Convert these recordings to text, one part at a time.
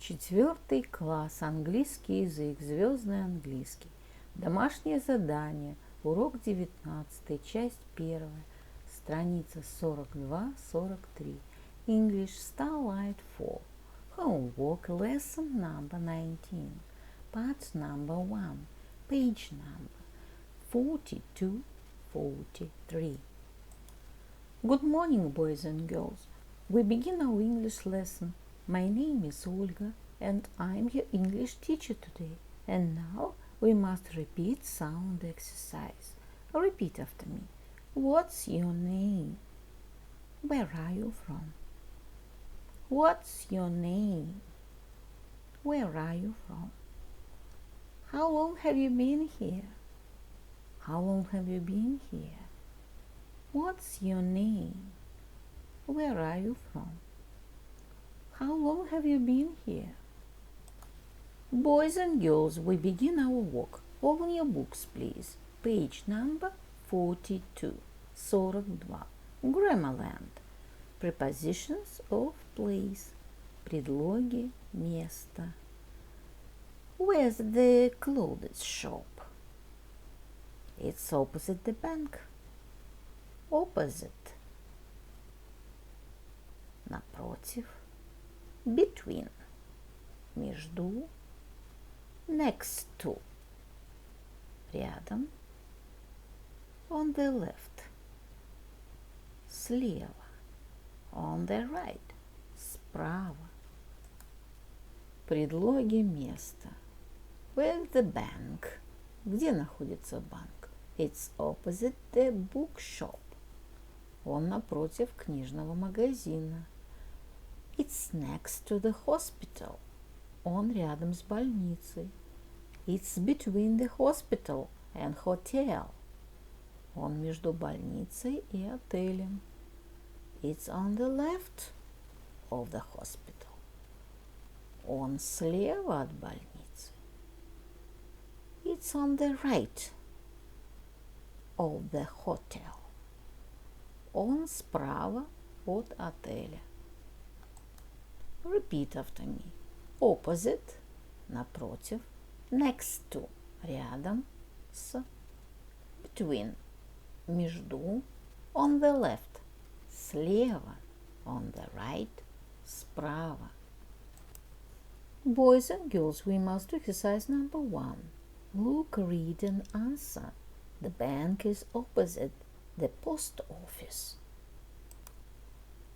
Четвертый класс, английский язык, Звездный Английский. Домашнее задание, урок 19, часть 1, страница 42-43. English Starlight 4. Homework lesson number 19. Part number 1. Page number 42-43. Good morning, boys and girls. We begin our English lesson. My name is Olga and I'm your English teacher today. And now we must repeat sound exercise. Repeat after me. What's your name? Where are you from? What's your name? Where are you from? How long have you been here? How long have you been here? What's your name? Where are you from? How long have you been here? Boys and girls, we begin our work. Open your books, please. Page number 42. 42. Grammarland. Prepositions of place. Предлоги места. Where's the clothes shop? It's opposite the bank. Opposite. Напротив. Between. Между. Next to. Рядом. On the left. Слева. On the right. Справа. Предлоги места. Where's the bank? Где находится банк? It's opposite the bookshop. Он напротив книжного магазина. It's next to the hospital. Он рядом с больницей. It's between the hospital and hotel. Он между больницей и отелем. It's on the left of the hospital. Он слева от больницы. It's on the right of the hotel. Он справа от отеля. Repeat after me. Opposite – напротив. Next to – рядом с. Between – между. On the left – слева. On the right – справа. Boys and girls, we must do exercise number 1. Look, read and answer. The bank is opposite the post office.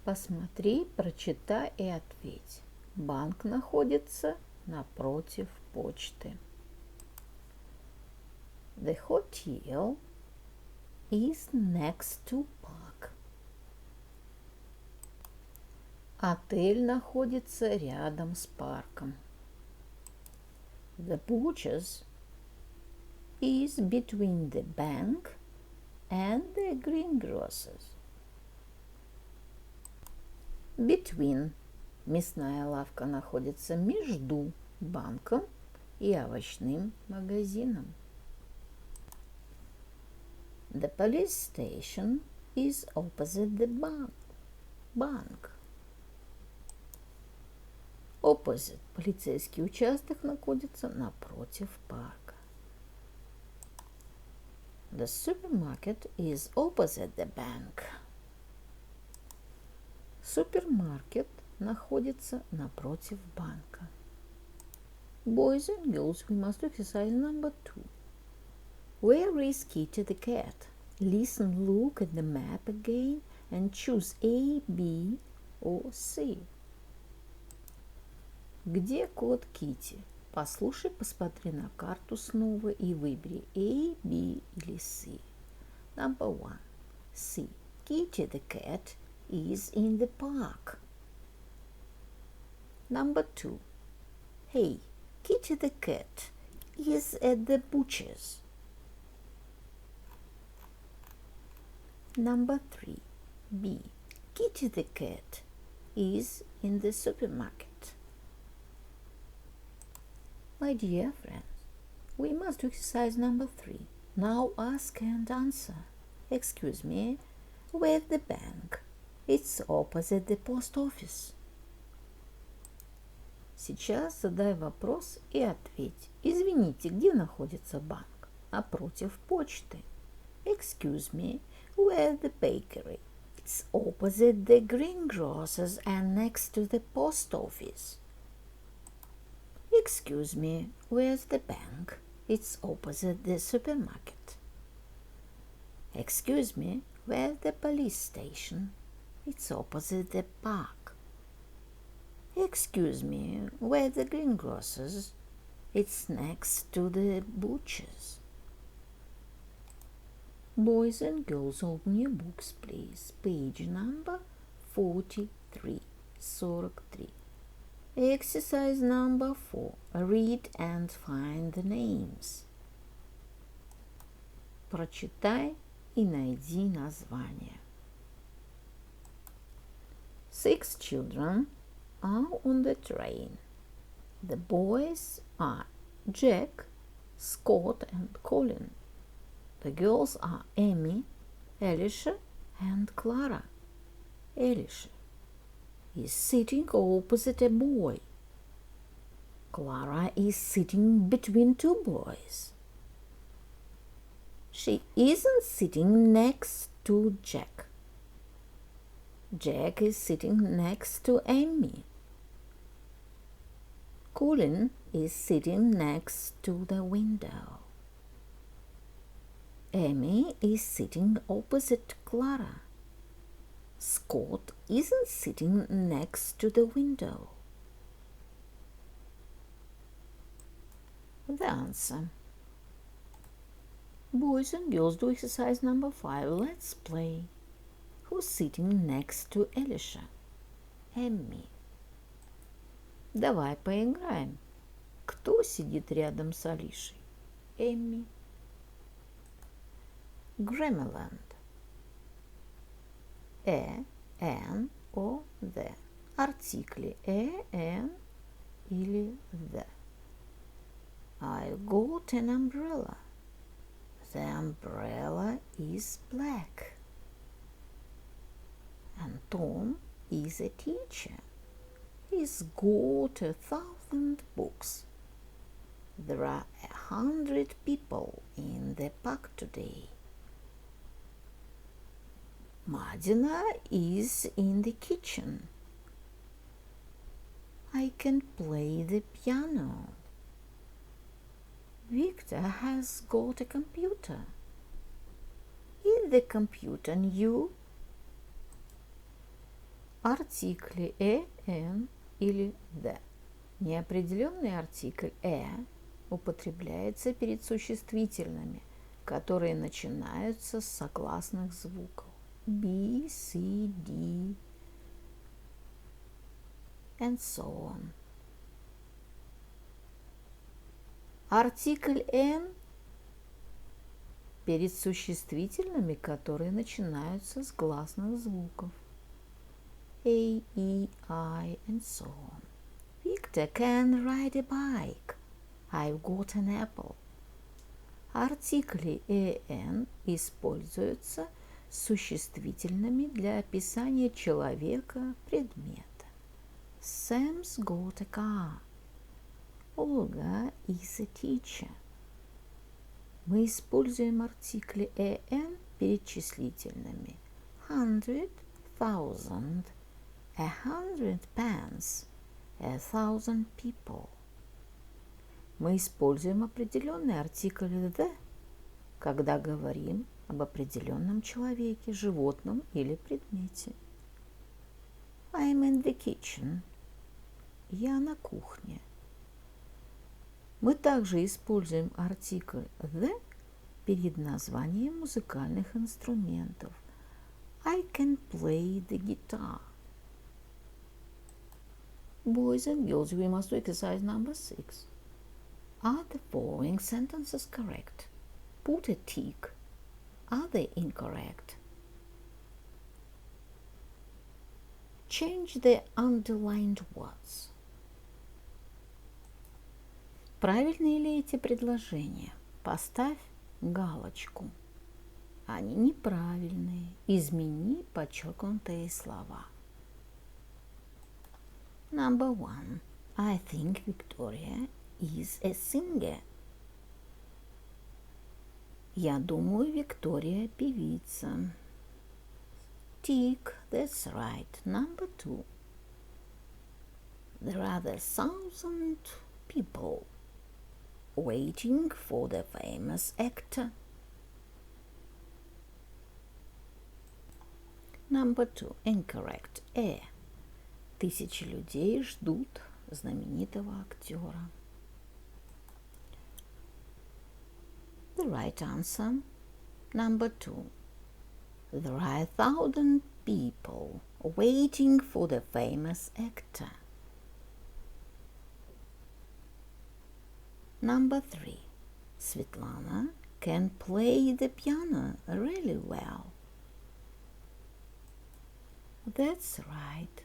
Посмотри, прочитай и ответь. Банк находится напротив почты. The hotel is next to park. Отель находится рядом с парком. The butcher's is between the bank and the greengrocer's. Between. Мясная лавка находится между банком и овощным магазином. The police station is opposite the bank. Opposite. Полицейский участок находится напротив парка. The supermarket is opposite the bank. Супермаркет находится напротив банка. Boys and girls, we must do exercise number 2. Where is Kitty the cat? Listen, look at the map again and choose A, B or C. Где кот Кити? Послушай, посмотри на карту снова и выбери A, B или C. Number 1. C. Kitty the cat is in the park. Number 2. Hey, Kitty the cat is at the butcher's. Number 3. B. Kitty the cat is in the supermarket. My dear friends, we must do exercise number 3. Now ask and answer. Excuse me, where's the bank? It's opposite the post office. сейчас задай вопрос и ответь. Извините, где находится банк? Напротив почты. Excuse me, where's the bakery? It's opposite the greengrocers and next to the post office. Excuse me, where's the bank? It's opposite the supermarket. Excuse me, where's the police station? It's opposite the park. Excuse me, where's the greengrocers? It's next to the butcher's. Boys and girls, open your books, please. Page number 43. Exercise number 4. Read and find the names. Прочитай и найди названия. 6 children are on the train. The boys are Jack, Scott, and Colin. The girls are Amy, Alicia, and Clara. Alicia is sitting opposite a boy. Clara is sitting between two boys. She isn't sitting next to Jack. Jack is sitting next to Amy. Colin is sitting next to the window. Amy is sitting opposite Clara. Scott isn't sitting next to the window. The answer. Boys and girls, do exercise number 5. Let's play. Who's sitting next to Alicia? Amy. Давай поиграем. Кто сидит рядом с Алишей? Эми. Grammarland. Н, О, the. Артикли Н или the. I got an umbrella. The umbrella is black. And Tom is a teacher. He's got 1,000 books. There are 100 people in the park today. Madina is in the kitchen. I can play the piano. Victor has got a computer. Is the computer new? Артикли н или the. Неопределенный артикль употребляется перед существительными, которые начинаются с согласных звуков B, C, D, and so on. Артикль N перед существительными, которые начинаются с гласных звуков A, E, I, and so on. Victor can ride a bike. I've got an apple. Артикли «н» используются с существительными для описания человека, предмета. Sam's got a car. Olga is a teacher. Мы используем артикли «н» перед числительными 100, 1000, 100 pence, 1,000 people. Мы используем определенный артикль the, когда говорим об определенном человеке, животном или предмете. I'm in the kitchen. Я на кухне. Мы также используем артикль the перед названием музыкальных инструментов. I can play the guitar. Boys and girls, we must do exercise number 6. Are the following sentences correct? Put a tick. Are they incorrect? Change the underlined words. Правильные ли эти предложения? Поставь галочку. Они неправильные. Измени подчеркнутые слова. Number 1. I think Victoria is a singer. Я думаю, Виктория певица. Tick, that's right. Number 2. There are 1,000 people waiting for the famous actor. Number 2. Incorrect. 1000 людей ждут знаменитого актера. The right answer, number 2. There are 1,000 people waiting for the famous actor. Number 3. Svetlana can play the piano really well. That's right.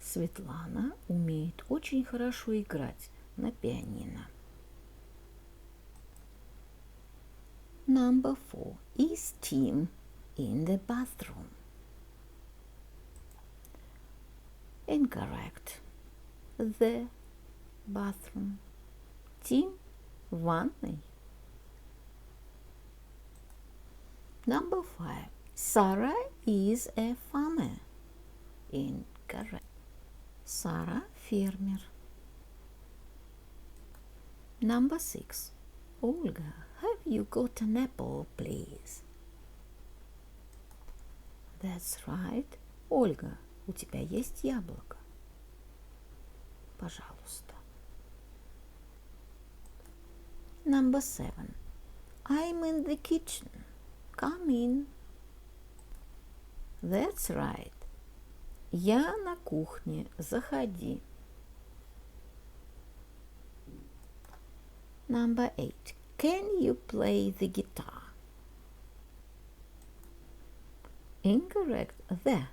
Светлана умеет очень хорошо играть на пианино. Number 4. Is Tim in the bathroom? Incorrect. The bathroom. Tim в ванной. Number 5. Sarah is a farmer. Incorrect. Сара фермер. Number 6. Olga, have you got an apple, please? That's right. Ольга, у тебя есть яблоко? Пожалуйста. Number 7. I'm in the kitchen. Come in. That's right. Я на кухне. Заходи. Number 8. Can you play the guitar? Incorrect. The.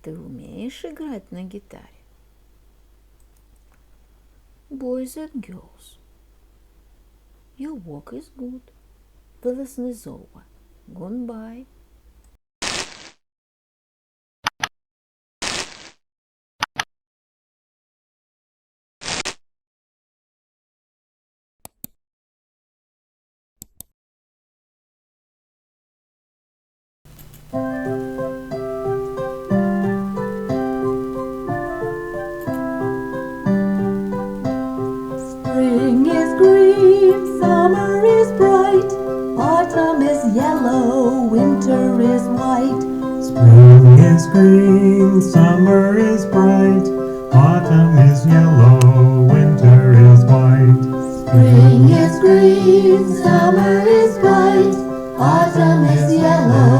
Ты умеешь играть на гитаре? Boys and girls. Your work is good. The lesson is over. Goodbye. Spring is green, summer is bright, autumn is yellow, winter is white. Spring is green, summer is bright, autumn is yellow, winter is white. Spring is green, summer is bright, autumn is yellow,